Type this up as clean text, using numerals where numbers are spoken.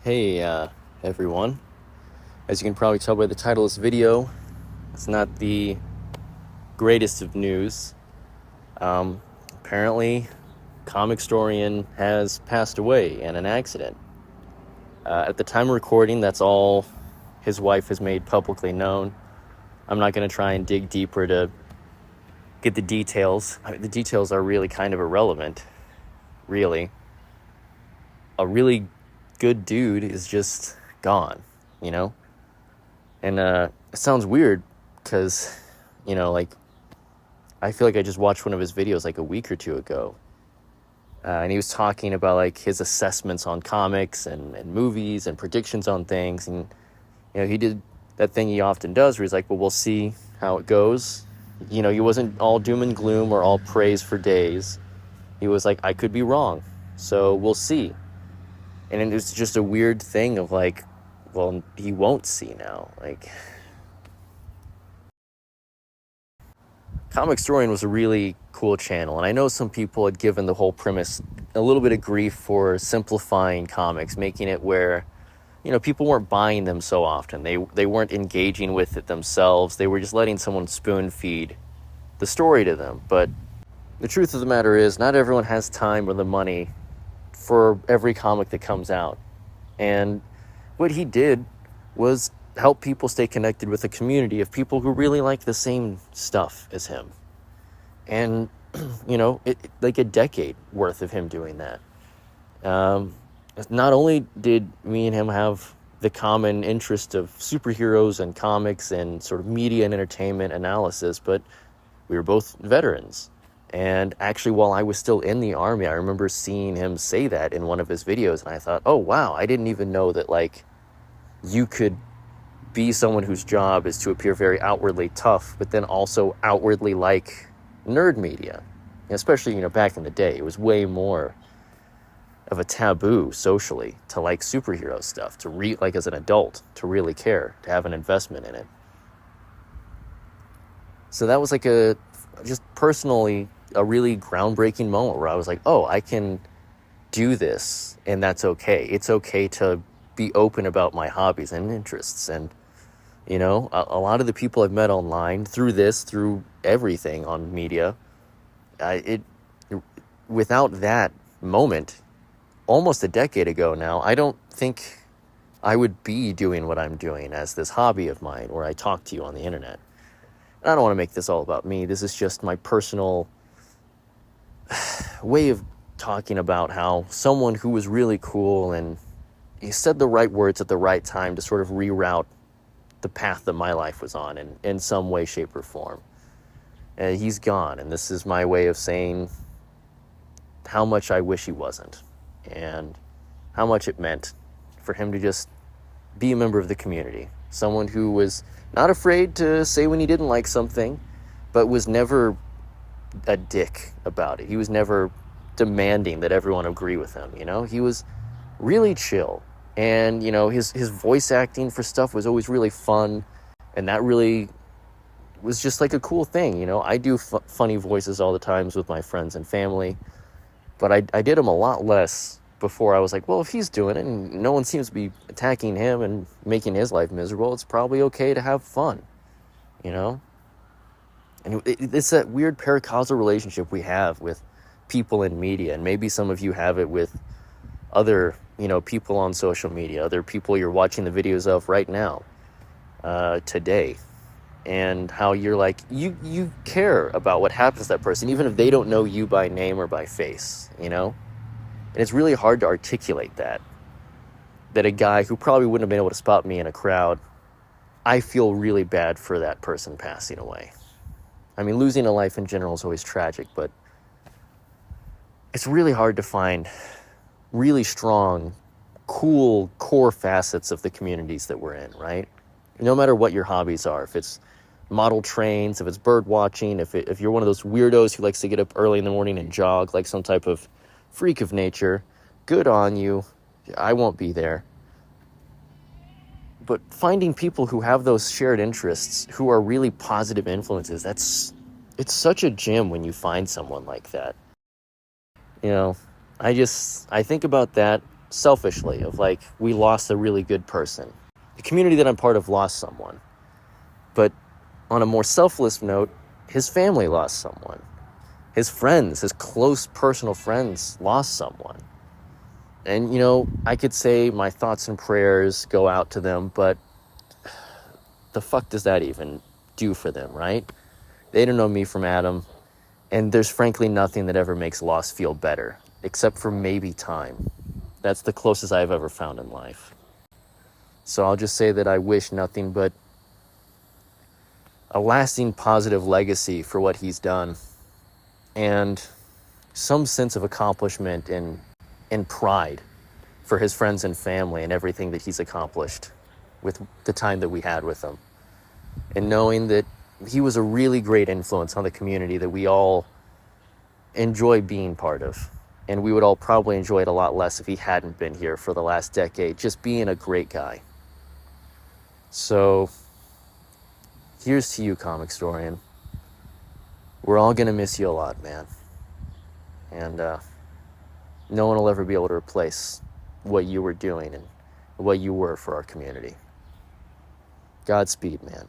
Hey, everyone. As you can probably tell by the title of this video, it's not the greatest of news. Apparently, Comicstorian has passed away in an accident. At the time of recording, that's all his wife has made publicly known. I'm not going to try and dig deeper to get the details. The details are really kind of irrelevant, really. A really good dude is just gone, you know? And it sounds weird because, I feel like I just watched one of his videos like a week or two ago. And he was talking about like his assessments on comics and movies and predictions on things. And, he did that thing he often does where he's like, well, we'll see how it goes. He wasn't all doom and gloom or all praise for days. He was like, I could be wrong. So we'll see. And it was just a weird thing of like, well, he won't see now. Like, Comicstorian was a really cool channel, and I know some people had given the whole premise a little bit of grief for simplifying comics, making it where, people weren't buying them so often. They weren't engaging with it themselves. They were just letting someone spoon feed the story to them. But the truth of the matter is, not everyone has time or the money for every comic that comes out. And what he did was help people stay connected with a community of people who really like the same stuff as him. And, like a decade worth of him doing that. Not only did me and him have the common interest of superheroes and comics and sort of media and entertainment analysis, but we were both veterans. And actually, while I was still in the Army, I remember seeing him say that in one of his videos, and I thought, oh, wow, I didn't even know that, you could be someone whose job is to appear very outwardly tough, but then also outwardly like nerd media. Especially, back in the day, it was way more of a taboo socially to like superhero stuff, to read, like as an adult, to really care, to have an investment in it. So that was just personally a really groundbreaking moment where I was like, oh, I can do this, and that's okay. It's okay to be open about my hobbies and interests. And, a lot of the people I've met online through everything on media, without that moment, almost a decade ago now, I don't think I would be doing what I'm doing as this hobby of mine where I talk to you on the internet. And I don't want to make this all about me. This is just my personal way of talking about how someone who was really cool and he said the right words at the right time to sort of reroute the path that my life was on in some way, shape, or form. And he's gone, and this is my way of saying how much I wish he wasn't, and how much it meant for him to just be a member of the community. Someone who was not afraid to say when he didn't like something, but was never a dick about it. He was never demanding that everyone agree with him, He was really chill. And, his voice acting for stuff was always really fun. And that really was just like a cool thing, I do funny voices all the times with my friends and family. But I did them a lot less before I was like, well, if he's doing it and no one seems to be attacking him and making his life miserable, it's probably okay to have fun, And it's that weird paracausal relationship we have with people in media. And maybe some of you have it with other, people on social media, other people you're watching the videos of right now, today. And how you're like, you care about what happens to that person, even if they don't know you by name or by face, And it's really hard to articulate that a guy who probably wouldn't have been able to spot me in a crowd, I feel really bad for that person passing away. I mean, losing a life in general is always tragic, but it's really hard to find really strong, cool, core facets of the communities that we're in, right? No matter what your hobbies are, if it's model trains, if it's bird watching, if you're one of those weirdos who likes to get up early in the morning and jog like some type of freak of nature, good on you. I won't be there. But finding people who have those shared interests, who are really positive influences, it's such a gem when you find someone like that. I think about that selfishly, of like, we lost a really good person. The community that I'm part of lost someone. But on a more selfless note, his family lost someone. His friends, his close personal friends lost someone. And, you know, I could say my thoughts and prayers go out to them, but the fuck does that even do for them, right? They don't know me from Adam, and there's frankly nothing that ever makes loss feel better, except for maybe time. That's the closest I've ever found in life. So I'll just say that I wish nothing but a lasting positive legacy for what he's done, and some sense of accomplishment and pride for his friends and family and everything that he's accomplished with the time that we had with him. And knowing that he was a really great influence on the community that we all enjoy being part of. And we would all probably enjoy it a lot less if he hadn't been here for the last decade, just being a great guy. So, here's to you, Comicstorian. We're all going to miss you a lot, man. And no one will ever be able to replace what you were doing and what you were for our community. Godspeed, man.